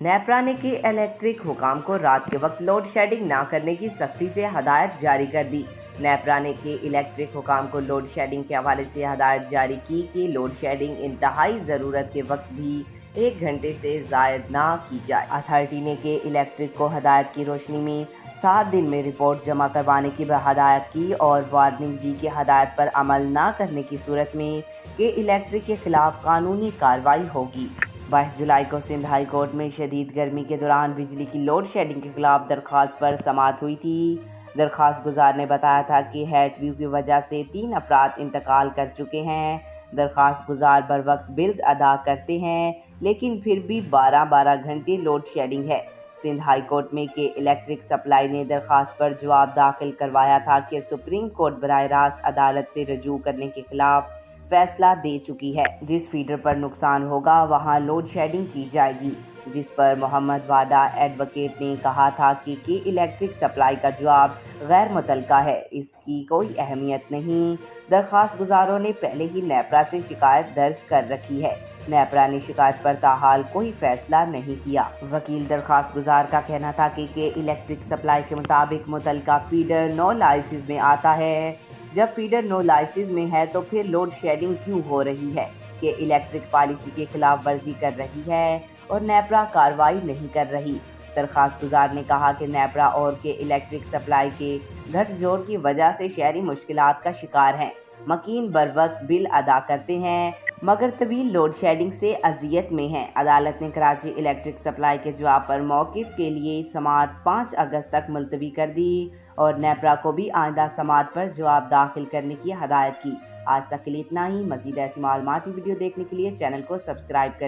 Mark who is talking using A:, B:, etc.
A: नेपरा ने के इलेक्ट्रिक हुकाम को रात के वक्त लोड शेडिंग ना करने की सख्ती से हदायत जारी कर दी। नेपरा ने के इलेक्ट्रिक हुकाम को लोड शेडिंग के हवाले से हदायत जारी की कि लोड शेडिंग इंतहाई ज़रूरत के वक्त भी 1 घंटे से ज़ायद ना की जाए। अथॉरिटी ने के इलेक्ट्रिक को हदायत की रोशनी में 7 दिन में रिपोर्ट जमा करवाने की हदायत की और वार्निंग दी कि हदायत पर अमल ना करने की सूरत में के इलेक्ट्रिक के खिलाफ कानूनी कार्रवाई होगी। 22 जुलाई को सिंध हाई कोर्ट में शदीद गर्मी के दौरान बिजली की लोड शेडिंग के खिलाफ दरख्वास्त पर समाअत हुई थी। दरख्वास्त गुजार ने बताया था कि हेट व्यू की वजह से 3 अफराद इंतकाल कर चुके हैं। दरख्वास्त गुजार बर वक्त बिल्स अदा करते हैं, लेकिन फिर भी 12-12 घंटे लोड शेडिंग है। सिंध हाई कोर्ट में के इलेक्ट्रिक सप्लाई ने दरख्वास्त पर जवाब दाखिल करवाया था कि सुप्रीम कोर्ट बराह रास्त अदालत से रजू करने के खिलाफ फैसला दे चुकी है। जिस फीडर पर नुकसान होगा वहां लोड शेडिंग की जाएगी, जिस पर मोहम्मद वाडा एडवोकेट ने कहा था कि इलेक्ट्रिक सप्लाई का जवाब गैर मुतल्लका है, इसकी कोई अहमियत नहीं। दरख्वास्त गुजारों ने पहले ही नेपरा से शिकायत दर्ज कर रखी है। नेपरा ने शिकायत पर ताहाल कोई फैसला नहीं किया। वकील दरख्वास्त गुजार का कहना था कि इलेक्ट्रिक सप्लाई के मुताबिक मुतल्लका फीडर नो लाइसेंस में आता है। जब फीडर नो लाइसेंस में है तो फिर लोड शेडिंग क्यों हो रही है कि इलेक्ट्रिक पॉलिसी के खिलाफ वर्जी कर रही है और नेपरा कार्रवाई नहीं कर रही। दरख्वास्त गुजार ने कहा कि नेपरा और के इलेक्ट्रिक सप्लाई के गठजोड़ की वजह से शहरी मुश्किलात का शिकार हैं। मकीन बर वक्त बिल अदा करते हैं मगर तवील लोड शेडिंग से अजियत में हैं। अदालत ने कराची इलेक्ट्रिक सप्लाई के जवाब पर मौक़िफ़ के लिए समाअत 5 अगस्त तक मुलतवी कर दी और नेपरा को भी आइंदा समाअत पर जवाब दाखिल करने की हदायत की। आज तक के लिए इतना ही। मज़ीद ऐसी मालूमाती वीडियो देखने के लिए चैनल को सब्सक्राइब करें।